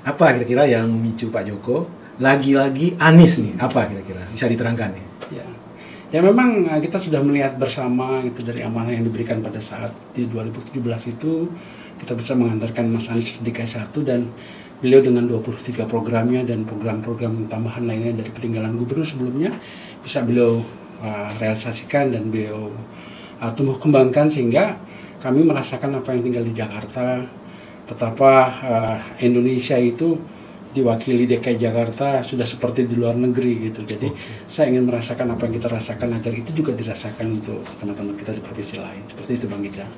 Apa kira-kira yang memicu Pak Joko lagi-lagi Anies nih? Apa kira-kira? Bisa diterangkan ya? Ya memang kita sudah melihat bersama itu dari amanah yang diberikan pada saat di 2017 itu kita bisa mengantarkan Mas Anies DKI 1 dan beliau dengan 23 programnya dan program-program tambahan lainnya dari peninggalan gubernur sebelumnya bisa beliau realisasikan dan beliau tumbuh kembangkan sehingga kami merasakan apa yang tinggal di Jakarta betapa Indonesia itu diwakili DKI Jakarta sudah seperti di luar negeri gitu. Jadi saya ingin merasakan apa yang kita rasakan agar itu juga dirasakan untuk teman-teman kita di provinsi lain. Seperti itu Bang Gica.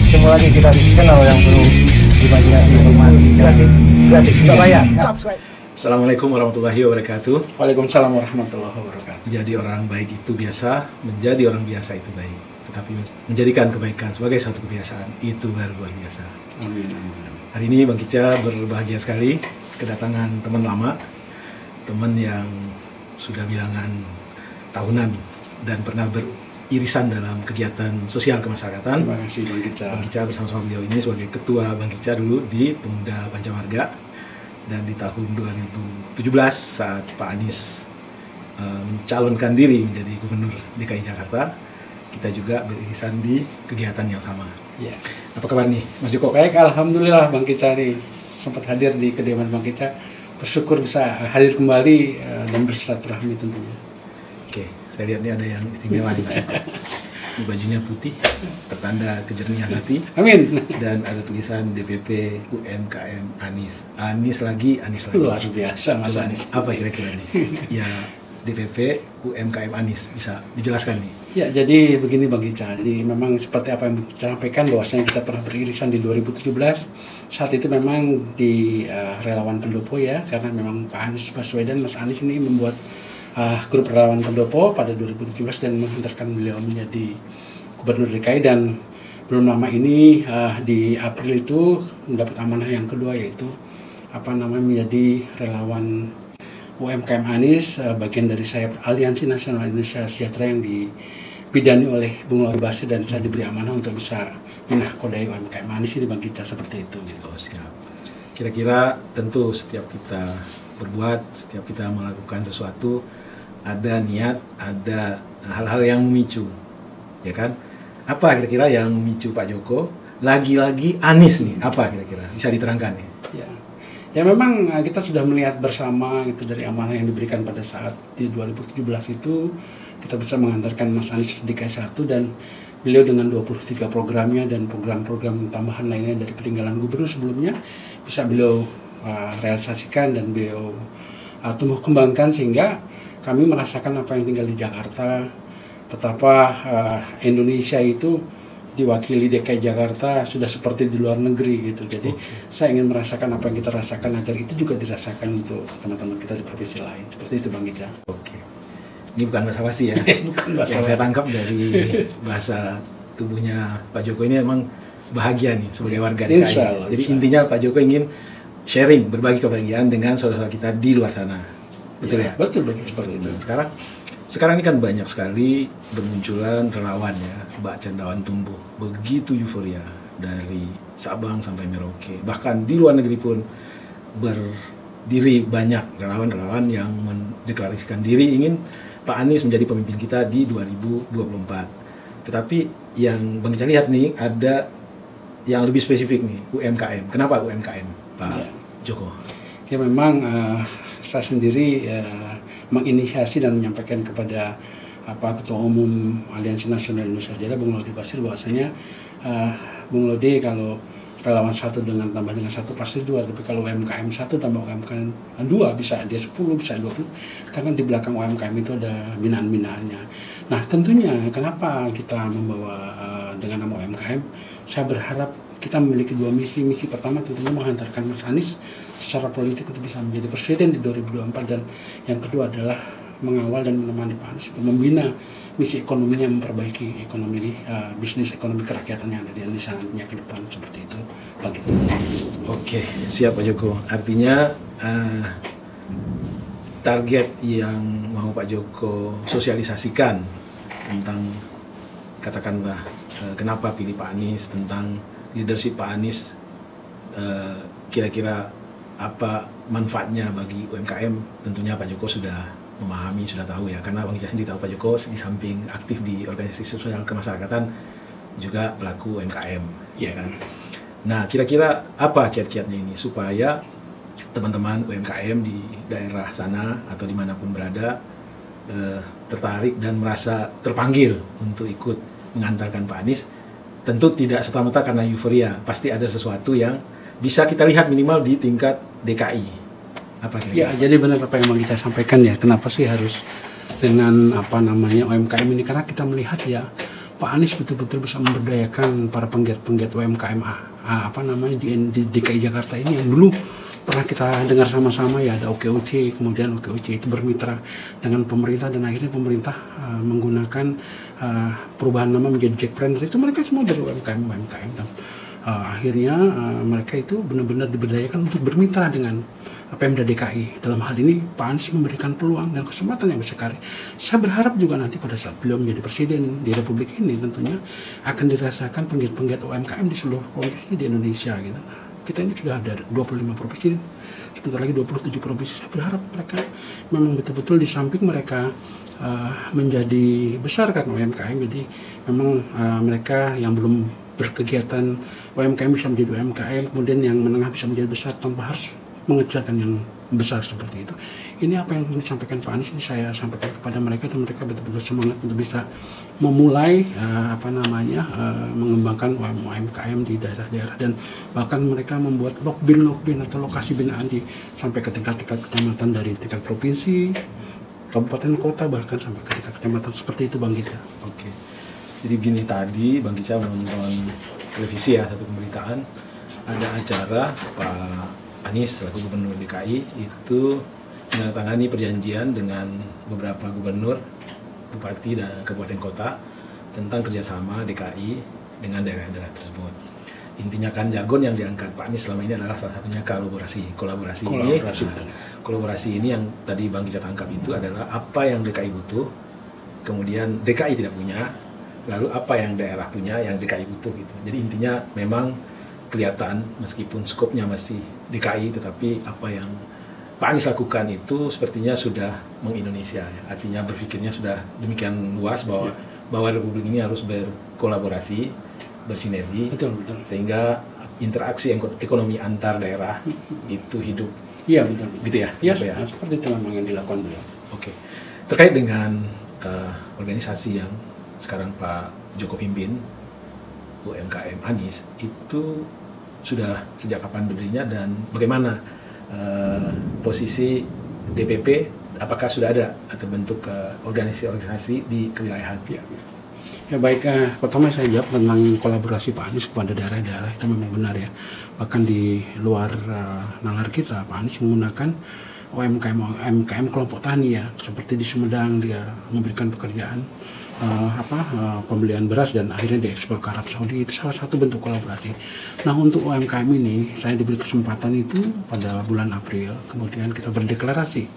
Ketemu lagi kita di channel yang perlu dimajinasi gratis nggak bayar. Subscribe. Assalamualaikum warahmatullahi wabarakatuh. Waalaikumsalam warahmatullahi wabarakatuh. Menjadi orang baik itu biasa, menjadi orang biasa itu baik. Tetapi menjadikan kebaikan sebagai suatu kebiasaan itu baru luar biasa. Amin. Hari ini Bang Kica berbahagia sekali kedatangan teman lama, teman yang sudah bilangan tahunan dan pernah beririsan dalam kegiatan sosial kemasyarakatan. Terima kasih Bang Kica. Bang Kica bersama-sama beliau ini sebagai ketua Bang Kica dulu di Pemuda Pancamarga, dan di tahun 2017 saat Pak Anies mencalonkan diri menjadi Gubernur DKI Jakarta, kita juga beririsan di kegiatan yang sama. Ya. Apa kabar nih, Mas Joko? Baik, alhamdulillah Bang Kica nih sempat hadir di kediaman Bang Kica. Bersyukur bisa hadir kembali dan bersilaturahmi tentunya. Oke, saya lihat nih ada yang istimewa nih, Mas Joko. Ini bajunya putih, pertanda kejernihan hati. Amin. Dan ada tulisan DPP UMKM Anies. Anies lagi. Luar biasa Mas Anies. Apa kira-kira nih? Ya, DPP UMKM Anies, bisa dijelaskan nih? Ya, jadi begini Bang Gica. Jadi memang seperti apa yang kita sampaikan bahwasanya kita pernah beririsan di 2017. Saat itu memang di relawan pendopo ya, karena memang Pak Anies Baswedan, Mas Anies ini membuat grup relawan pendopo pada 2017 dan menghantarkan beliau menjadi Gubernur DKI, dan belum lama ini di April itu mendapat amanah yang kedua, yaitu menjadi relawan UMKM Anies, bagian dari sayap Aliansi Nasional Indonesia Sejahtera yang dibidani oleh Bung Lawi Basir, dan saya diberi amanah untuk bisa menahkodai UMKM Anies ini Bang Gica, seperti itu gitu. Oh, siap. Kira-kira tentu setiap kita berbuat, setiap kita melakukan sesuatu ada niat, ada hal-hal yang memicu, ya kan? Apa kira-kira yang memicu Pak Joko lagi-lagi Anies nih? Apa kira-kira? Bisa diterangkan ya? Ya memang kita sudah melihat bersama itu dari amanah yang diberikan pada saat di 2017 itu kita bisa mengantarkan Mas Anies DKI 1 dan beliau dengan 23 programnya dan program-program tambahan lainnya dari peninggalan gubernur sebelumnya bisa beliau realisasikan dan beliau tumbuh kembangkan sehingga kami merasakan apa yang tinggal di Jakarta betapa Indonesia itu diwakili DKI Jakarta sudah seperti di luar negeri gitu. Jadi saya ingin merasakan apa yang kita rasakan agar itu juga dirasakan untuk teman-teman kita di provinsi lain. Seperti itu Bang Gica. Oke. Ini bukan basa-basi ya. Bukan basa-basi. Yang saya tangkap dari bahasa tubuhnya Pak Joko ini emang bahagia nih sebagai warga DKI. Insya Allah, jadi intinya Pak Joko ingin sharing, berbagi kebahagiaan dengan saudara-saudara kita di luar sana. Betul ya? Betul seperti itu. Sekarang ini kan banyak sekali bermunculan relawan ya, Mbak Cendawan tumbuh begitu euforia dari Sabang sampai Merauke, bahkan di luar negeri pun berdiri banyak relawan-relawan yang mendeklarasikan diri ingin Pak Anies menjadi pemimpin kita di 2024. Tetapi yang Bang Ica lihat nih ada yang lebih spesifik nih, UMKM. Kenapa UMKM, Pak Joko? Ya memang saya sendiri menginisiasi dan menyampaikan kepada Ketua Umum Aliansi Nasional Indonesia Sejahtera Bung Lawi Basir bahwasanya Bung Lawi kalau relawan 1 dengan tambah dengan 1 pasti 2, tapi kalau UMKM 1 tambah UMKM 2 bisa dia 10 bisa 20, karena di belakang UMKM itu ada binaan-binaannya. Nah tentunya kenapa kita membawa dengan nama UMKM, saya berharap kita memiliki 2 misi. Misi pertama tentunya menghantarkan Mas Anies secara politik untuk bisa menjadi presiden di 2024, dan yang kedua adalah mengawal dan menemani Pak Anies untuk membina misi ekonominya, memperbaiki ekonomi bisnis ekonomi kerakyatan yang ada di Indonesia nantinya ke depan, seperti itu Pak Gita. Oke, siap Pak Joko. Artinya target yang mau Pak Joko sosialisasikan tentang katakanlah kenapa pilih Pak Anies, tentang leadership Pak Anies kira-kira apa manfaatnya bagi UMKM. Tentunya Pak Joko sudah memahami, sudah tahu ya, karena Bang Ica sendiri tahu Pak Joko di samping aktif di organisasi sosial kemasyarakatan juga pelaku UMKM, ya kan. Nah, kira-kira apa kiat-kiatnya ini supaya teman-teman UMKM di daerah sana atau dimanapun berada tertarik dan merasa terpanggil untuk ikut mengantarkan Pak Anies. Tentu tidak serta-merta karena euforia, pasti ada sesuatu yang bisa kita lihat minimal di tingkat DKI. Apa kira-kira? Ya, jadi benar apa yang mau kita sampaikan ya. Kenapa sih harus dengan UMKM ini? Karena kita melihat ya Pak Anies betul-betul bisa memberdayakan para penggiat-penggiat UMKM di DKI Jakarta ini yang dulu pernah kita dengar sama-sama ya, ada OKOC, kemudian OKOC itu bermitra dengan pemerintah dan akhirnya pemerintah menggunakan perubahan nama menjadi Jackpreneur. Itu mereka semua dari UMKM dan akhirnya mereka itu benar-benar diberdayakan untuk bermitra dengan Pemda DKI. Dalam hal ini Pak Anies memberikan peluang dan kesempatan yang besar. Saya berharap juga nanti pada saat beliau menjadi presiden di Republik ini tentunya akan dirasakan penggiat-penggiat UMKM di seluruh provinsi di Indonesia gitu. Kita ini sudah ada 25 provinsi, sebentar lagi 27 provinsi. Saya berharap mereka memang betul-betul di samping mereka menjadi besar kan UMKM, jadi memang mereka yang belum berkegiatan UMKM bisa menjadi UMKM, kemudian yang menengah bisa menjadi besar tanpa harus mengejarkan yang besar seperti itu. Ini apa yang disampaikan Pak Anies, ini saya sampaikan kepada mereka dan mereka betul-betul semangat untuk bisa memulai mengembangkan UMKM di daerah-daerah dan bahkan mereka membuat lokbin atau lokasi binaan sampai ke tingkat-tingkat kecamatan, dari tingkat provinsi, kabupaten, kota, bahkan sampai ke tingkat kecamatan, seperti itu Bang Gica. Oke. Jadi begini, tadi Bang Gica menonton televisi ya, satu pemberitaan, ada acara Pak Anies selaku Gubernur DKI itu menandatangani perjanjian dengan beberapa gubernur, bupati, dan kabupaten kota tentang kerjasama DKI dengan daerah-daerah tersebut. Intinya kan jargon yang diangkat Pak Anies selama ini adalah salah satunya kolaborasi ini yang tadi Bang Gica tangkap itu adalah apa yang DKI butuh, kemudian DKI tidak punya, lalu apa yang daerah punya yang DKI butuh gitu. Jadi intinya memang kelihatan meskipun skopnya masih DKI, tetapi apa yang Pak Anies lakukan itu sepertinya sudah mengindonesia ya. Artinya berpikirnya sudah demikian luas bahwa Republik ini harus berkolaborasi, bersinergi, betul. Sehingga interaksi ekonomi antar daerah itu hidup. Iya, betul. Gitu ya? Ya, seperti itu memang yang dilakukan beliau. Oke. Terkait dengan organisasi yang sekarang Pak Joko pimpin, UMKM Anies, itu sudah sejak kapan berdirinya dan bagaimana posisi DPP, apakah sudah ada atau bentuk organisasi di kewilayahan? Ya baik, pertama saya jawab tentang kolaborasi Pak Anies kepada daerah-daerah, itu memang benar ya. Bahkan di luar nalar kita, Pak Anies menggunakan UMKM kelompok tani ya, seperti di Sumedang dia memberikan pekerjaan pembelian beras dan akhirnya diekspor ke Arab Saudi. Itu salah satu bentuk kolaborasi. Nah, untuk UMKM ini saya diberi kesempatan itu pada bulan April, kemudian kita berdeklarasi.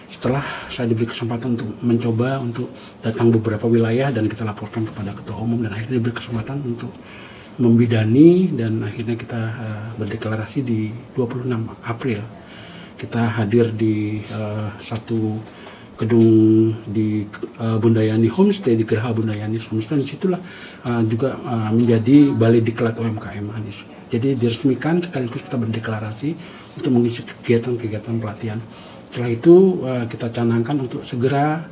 Setelah saya diberi kesempatan untuk mencoba untuk datang beberapa wilayah dan kita laporkan kepada ketua umum dan akhirnya diberi kesempatan untuk membidani dan akhirnya kita berdeklarasi di 26 April. Kita hadir di satu gedung di Bundayani Homestay, di Geraha Bundayani Homestay, disitulah juga menjadi Balai Diklat UMKM Anies. Jadi diresmikan sekaligus kita berdeklarasi untuk mengisi kegiatan-kegiatan pelatihan. Setelah itu kita canangkan untuk segera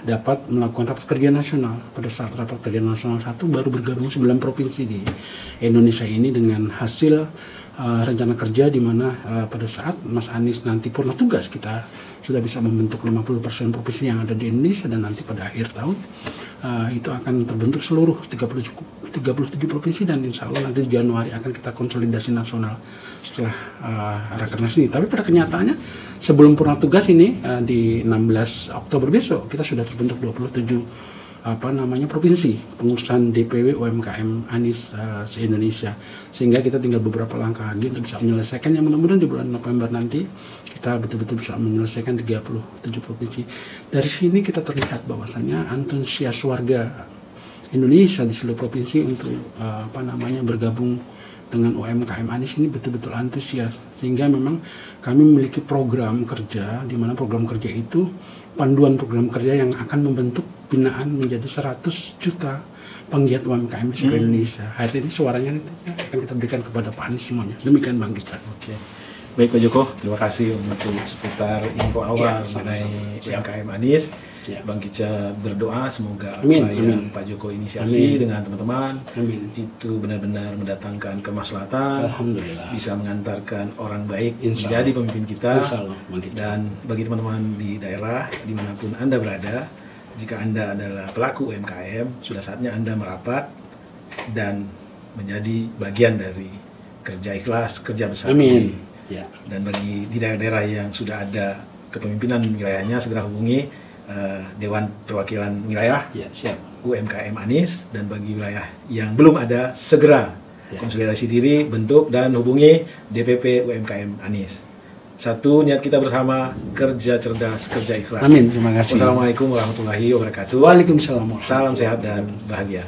dapat melakukan rapat kerja nasional. Pada saat rapat kerja nasional 1 baru bergabung 9 provinsi di Indonesia ini dengan hasil rencana kerja di mana pada saat Mas Anies nanti purna tugas kita sudah bisa membentuk 50% provinsi yang ada di Indonesia dan nanti pada akhir tahun itu akan terbentuk seluruh 37 provinsi dan insya Allah nanti di Januari akan kita konsolidasi nasional setelah Rakernas ini. Tapi pada kenyataannya sebelum purna tugas ini di 16 Oktober besok kita sudah terbentuk 27 provinsi pengurusan DPW UMKM Anies se-Indonesia, sehingga kita tinggal beberapa langkah lagi untuk bisa menyelesaikan yang mudah-mudahan di bulan November nanti kita betul-betul bisa menyelesaikan 37 provinsi. Dari sini kita terlihat bahwasannya antusias warga Indonesia di seluruh provinsi untuk bergabung dengan UMKM Anies ini betul-betul antusias, sehingga memang kami memiliki program kerja, di mana program kerja itu panduan program kerja yang akan membentuk binaan menjadi 100 juta penggiat UMKM di seluruh Indonesia. Hari ini suaranya nanti akan kita berikan kepada Pak Anies semuanya. Demikian Bang Gica. Oke. Baik Pak Joko, terima kasih untuk seputar info awal mengenai UMKM Anies. Ya. Bang Gica berdoa semoga apa Amin. yang Pak Joko inisiasi dengan teman-teman itu benar-benar mendatangkan kemaslahatan, Alhamdulillah, bisa mengantarkan orang baik Insya menjadi Allah. pemimpin kita. Insya Allah, Bang Gica. Dan bagi teman-teman di daerah dimanapun Anda berada, jika Anda adalah pelaku UMKM, sudah saatnya Anda merapat dan menjadi bagian dari kerja ikhlas, kerja besar. Amin. Ya. Dan bagi di daerah-daerah yang sudah ada kepemimpinan wilayahnya, segera hubungi Dewan Perwakilan Wilayah Ya, siap. UMKM Anies. Dan bagi wilayah yang belum ada, segera konsolidasi diri, bentuk dan hubungi DPP UMKM Anies. Satu, niat kita bersama, kerja cerdas, kerja ikhlas. Amin, terima kasih. Wassalamualaikum warahmatullahi wabarakatuh. Waalaikumsalam. Salam sehat dan bahagia.